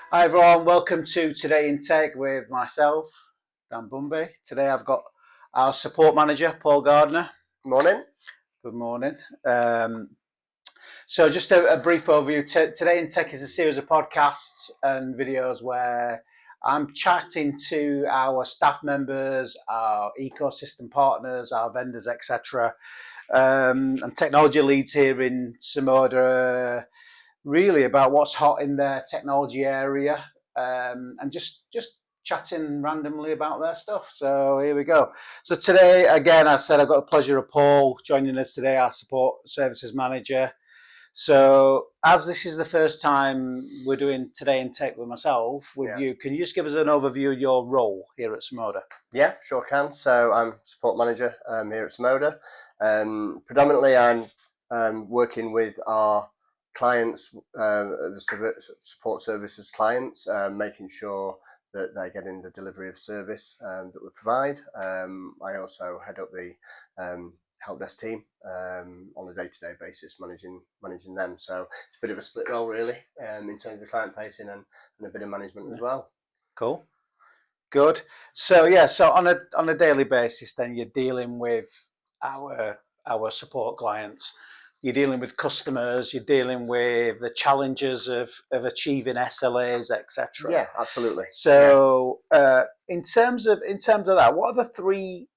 Hi everyone, welcome to Today in Tech with myself, Dan Bumby. Today I've got our support manager, Paul Gardiner. Morning. Good morning. So just a brief overview. Today in Tech is a series of podcasts and videos where I'm chatting to our staff members, our ecosystem partners, our vendors, etc. And technology leads here in Simoda, really about what's hot in their technology area, and just chatting randomly about their stuff. So here we go. So today, again, I said I've got the pleasure of Paul joining us today, our support services manager. So as this is the first time we're doing Today in Tech with myself, with you, can you just give us an overview of your role here at Simoda? Yeah, sure can. So I'm support manager here at Simoda. Predominantly, I'm working with our clients, the support services clients, making sure that they're getting the delivery of service that we provide. I also head up the help desk team on a day-to-day basis, managing them. So it's a bit of a split role, really, in terms of client facing and a bit of management as well. Cool. Good. So yeah, so on a daily basis, then you're dealing with our support clients. You're dealing with customers. You're dealing with the challenges of achieving SLAs, etc. Yeah, absolutely. So in terms of that, what are the three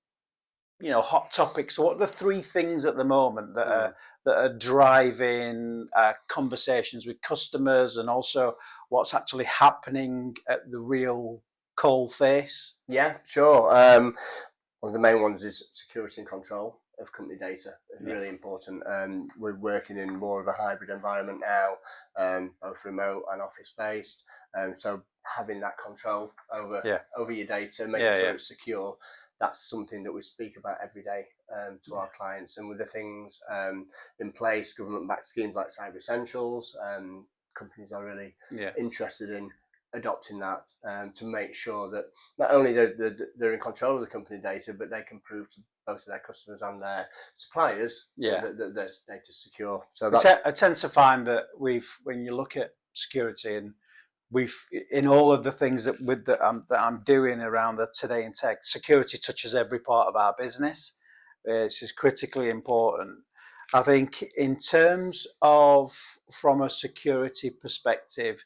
hot topics? What are the three things at the moment that are driving conversations with customers, and also what's actually happening at the real coal face? Yeah, sure. One of the main ones is security and control of company data. It's really important. We're working in more of a hybrid environment now, both remote and office based. So having that control over your data, making sure it's secure, that's something that we speak about every day to our clients. And with the things in place, government-backed schemes like Cyber Essentials, companies are really interested in adopting that to make sure that not only they're in control of the company data, but they can prove to both of their customers and their suppliers that their data is secure. So I tend to find that when you look at security, and in all of the things that I'm doing around the Today in Tech, security touches every part of our business. It's just critically important. I think in terms of from a security perspective,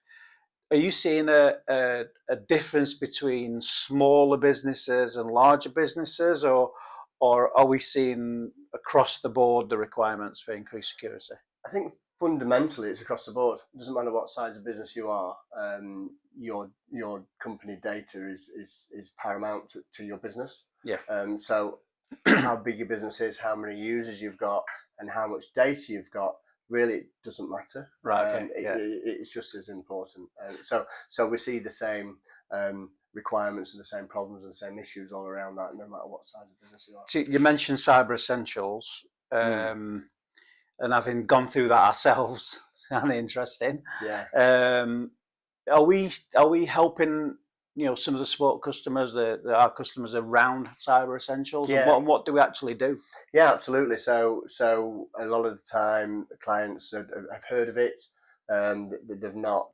are you seeing a difference between smaller businesses and larger businesses, or are we seeing across the board the requirements for increased security? I think fundamentally it's across the board. It doesn't matter what size of business you are. Your company data is paramount to your business. Yeah. So how big your business is, how many users you've got, and how much data you've got really doesn't matter. Right. Okay. It's just as important. So we see the same requirements and the same problems and the same issues all around that, no matter what size of business you are. So you mentioned Cyber Essentials, and having gone through that ourselves, and interesting. Yeah. Are we helping some of the support customers, our customers around Cyber Essentials? Yeah. And what do we actually do? Yeah, absolutely. So a lot of the time, clients have heard of it, they've not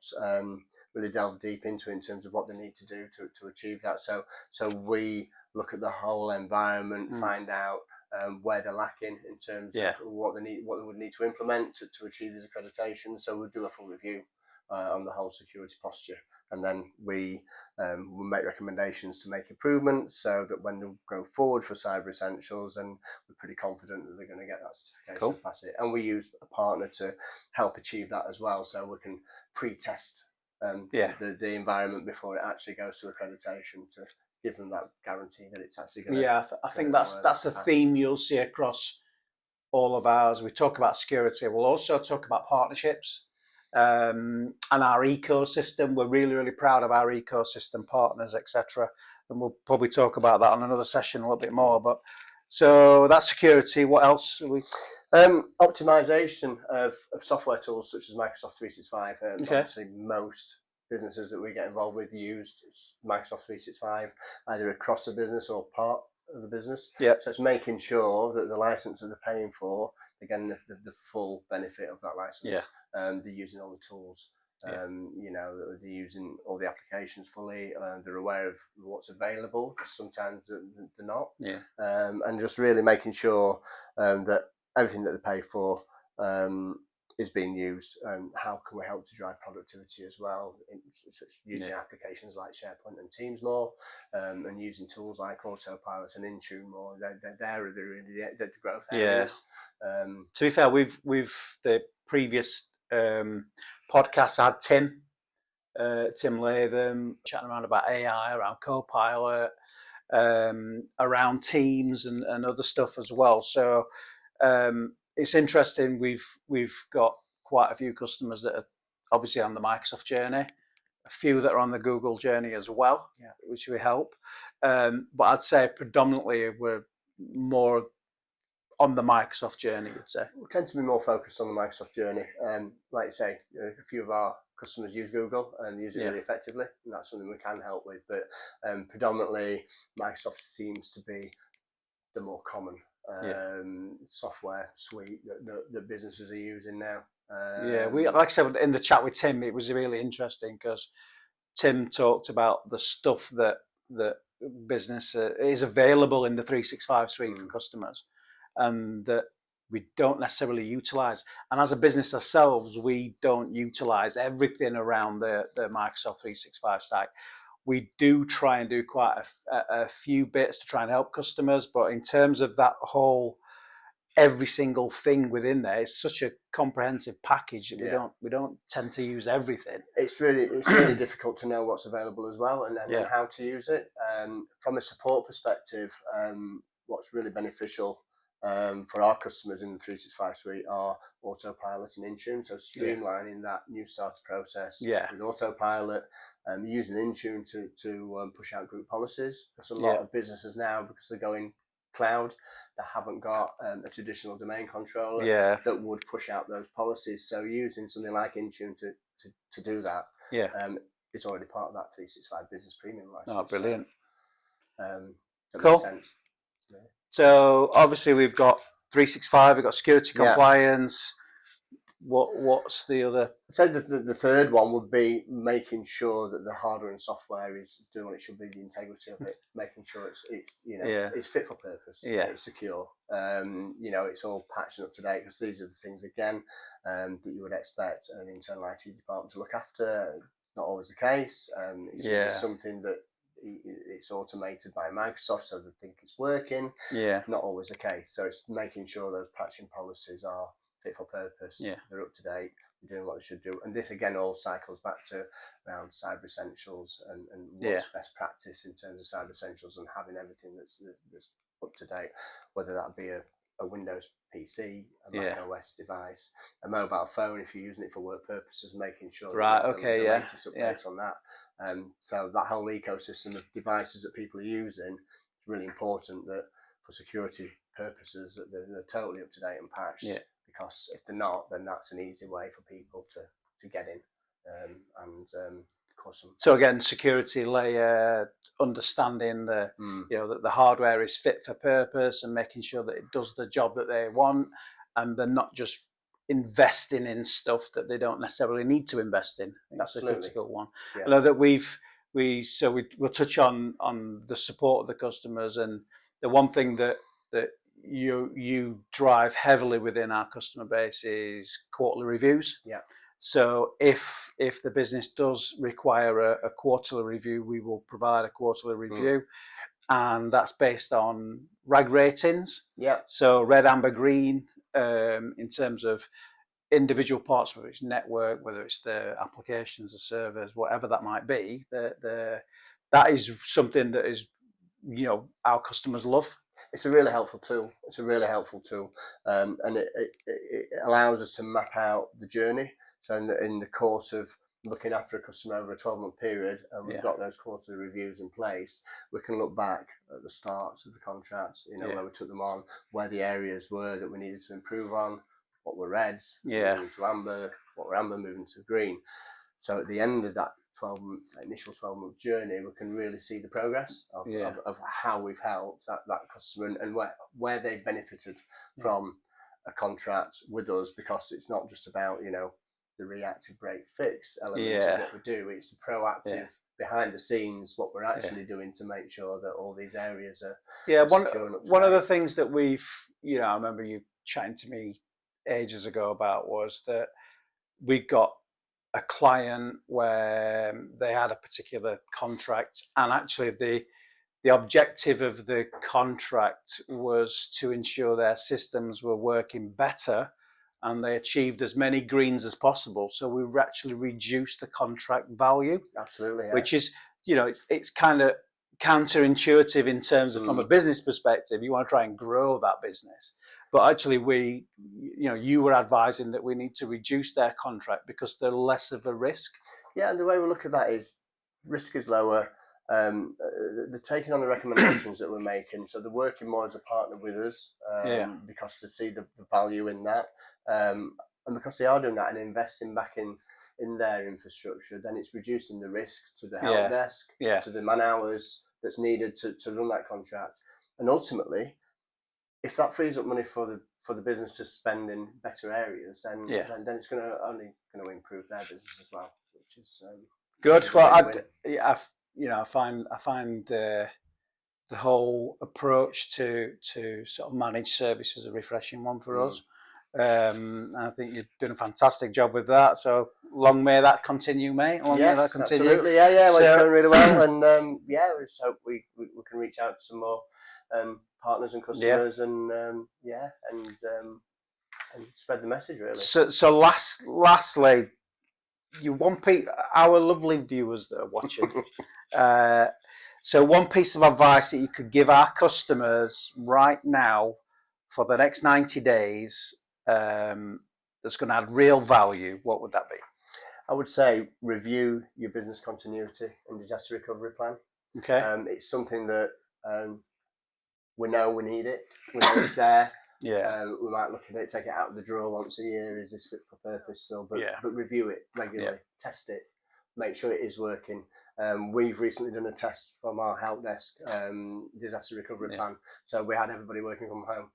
really delved deep into it in terms of what they need to do to achieve that. So we look at the whole environment, find out where they're lacking in terms of what they would need to implement to achieve this accreditation. So we'll do a full review on the whole security posture, and then we will make recommendations to make improvements so that when they go forward for Cyber Essentials, and we're pretty confident that they're going to get that certification to pass it. And we use a partner to help achieve that as well, so we can pre-test the environment before it actually goes to accreditation to give them that guarantee that it's actually going to. Yeah, I think that's a theme you'll see across all of ours. We talk about security. We'll also talk about partnerships. And our ecosystem. We're really, really proud of our ecosystem partners, etc. And we'll probably talk about that on another session a little bit more. But so that's security. What else? Optimization of software tools such as Microsoft 365. Obviously, most businesses that we get involved with use Microsoft 365 either across the business or part of the business. Yeah. So it's making sure that the license that they're paying for, they're getting the full benefit of that license. They're using all the tools You know, they're using all the applications fully, they're aware of what's available, because sometimes they're not. And just really making sure that everything that they pay for is being used, and how can we help to drive productivity as well, using applications like SharePoint and Teams more, and using tools like Autopilot and Intune more. They're really the growth areas. To be fair, we've the previous podcast had Tim Latham chatting around about AI, around Copilot, around Teams and other stuff as well. So it's interesting. We've got quite a few customers that are obviously on the Microsoft journey, a few that are on the Google journey as well, which we help. But I'd say predominantly we're more on the Microsoft journey, you'd say. We tend to be more focused on the Microsoft journey. Like you say, a few of our customers use Google and use it really effectively, and that's something we can help with. But predominantly, Microsoft seems to be the more common software suite that businesses are using now. We, like I said in the chat with Tim, it was really interesting because Tim talked about the stuff that business is available in the 365 suite for customers, and that we don't necessarily utilize. And as a business ourselves, we don't utilize everything around the Microsoft 365 stack. We do try and do quite a few bits to try and help customers, but in terms of that whole every single thing within there, it's such a comprehensive package that we don't tend to use everything. It's really difficult to know what's available as well, and how to use it. From a support perspective, what's really beneficial for our customers in the 365 suite are Autopilot and Intune. So streamlining that new starter process with Autopilot, using Intune to push out group policies. Because a lot of businesses now, because they're going cloud, they haven't got a traditional domain controller that would push out those policies. So using something like Intune to do that, it's already part of that 365 Business Premium license. Oh, brilliant. That makes sense. So obviously we've got 365, we've got security compliance. What's the other? I'd say the third one would be making sure that the hardware and software is doing what it should be, the integrity of it, making sure it's it's fit for purpose, it's secure, it's all patched and up to date, because these are the things again that you would expect an internal IT department to look after. Not always the case. It's something that it's automated by Microsoft, so they think it's working. Not always the case. So it's making sure those patching policies are fit for purpose, they're up to date, they're doing what they should do. And this again all cycles back to around cyber essentials and what's best practice in terms of cyber essentials, and having everything that's up to date, whether that be a Windows PC, a Mac OS device, a mobile phone if you're using it for work purposes, making sure the latest updates on that. So that whole ecosystem of devices that people are using, it's really important that for security purposes that they're totally up to date and patched. Because if they're not, then that's an easy way for people to get in and cause some. So again, security layer, understanding that the hardware is fit for purpose and making sure that it does the job that they want, and they're not just investing in stuff that they don't necessarily need to invest in. That's a critical one. I know that we'll touch on the support of the customers, and the one thing that you drive heavily within our customer base is quarterly reviews. So if the business does require a quarterly review, we will provide a quarterly review, and that's based on RAG ratings. So red, amber, green, in terms of individual parts, whether it's network, whether it's the applications, the servers, whatever that might be. That is something that is our customers love. It's a really helpful tool. And it allows us to map out the journey. So in the course of looking after a customer over a 12-month period, and we've got those quarterly reviews in place, we can look back at the start of the contract, where we took them on, where the areas were that we needed to improve on, what were reds, moving to amber, what were amber, moving to green. So at the end of that initial 12-month journey, we can really see the progress of how we've helped that customer and where they've benefited from a contract with us, because it's not just about the reactive break fix element Yeah. of what we do. It's the proactive behind the scenes, what we're actually doing to make sure that all these areas are secure and up to one of date. the things that we've, I remember you chatting to me ages ago about was that we got a client where they had a particular contract, and actually the objective of the contract was to ensure their systems were working better, and they achieved as many greens as possible. So we actually reduced the contract value. Absolutely, yeah. Which is, it's kind of counterintuitive in terms of, from a business perspective, you want to try and grow that business. But actually you were advising that we need to reduce their contract because they're less of a risk. Yeah, and the way we look at that is risk is lower. They're taking on the recommendations that we're making, so they're working more as a partner with us because they see the value in that, and because they are doing that and investing back in their infrastructure, then it's reducing the risk to the help desk, to the man hours that's needed to run that contract, and ultimately, if that frees up money for the business to spend in better areas, then it's going to improve their business as well, which is good. Well, I find the whole approach to sort of managed services a refreshing one for us. And I think you're doing a fantastic job with that. So long may that continue, mate. May that continue. Absolutely. Yeah. Well, it's going really well, and we just hope we can reach out to some more partners and customers, and spread the message really. So lastly, our lovely viewers that are watching. So one piece of advice that you could give our customers right now for the next 90 days that's going to add real value, what would that be? I would say review your business continuity and disaster recovery plan. Okay. It's something that we know we need it. We know it's there. We might look at it, take it out of the drawer once a year. Is this fit for purpose still? But review it regularly, test it, make sure it is working. We've recently done a test from our help desk disaster recovery plan. So we had everybody working from home.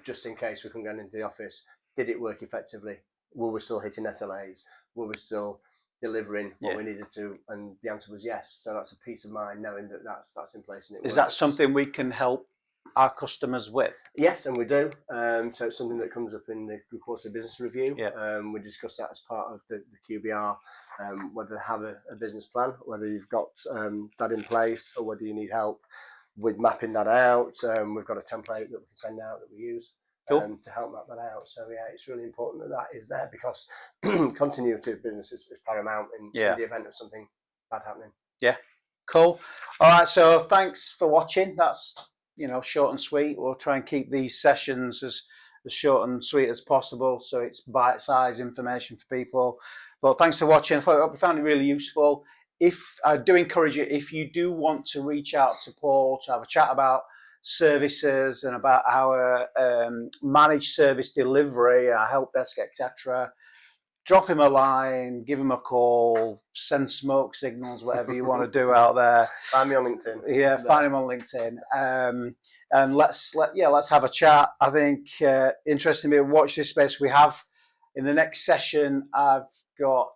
Just in case we couldn't get into the office. Did it work effectively? Were we still hitting SLAs? Were we still delivering what we needed to? And the answer was yes. So that's a peace of mind knowing that that's in place and it works. Is that something we can help our customers with? Yes, and we do. So it's something that comes up in the quarterly business review. We discuss that as part of the QBR, whether they have a business plan, whether you've got that in place, or whether you need help with mapping that out. We've got a template that we can send out that we use to help map that out. So it's really important that is there, because continuity of business is paramount in the event of something bad happening. Yeah. Cool. All right. So thanks for watching. That's short and sweet. We'll try and keep these sessions as short and sweet as possible, so it's bite-sized information for people. But thanks for watching. I hope you found it really useful. I do encourage you, if you do want to reach out to Paul to have a chat about services and about our managed service delivery, our help desk, etc., drop him a line, give him a call, send smoke signals, whatever you want to do out there. Find me on LinkedIn. Yeah, find him on LinkedIn. And let's have a chat. I think interestingly, watch this space. We have in the next session, I've got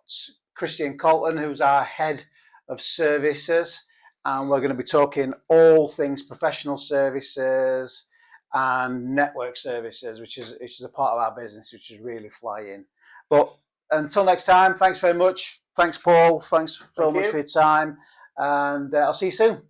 Christian Colton, who's our head of services, and we're going to be talking all things professional services and network services, which is a part of our business, which is really flying. But until next time, thanks very much. Thanks, Paul. Thanks so much for your time. And I'll see you soon.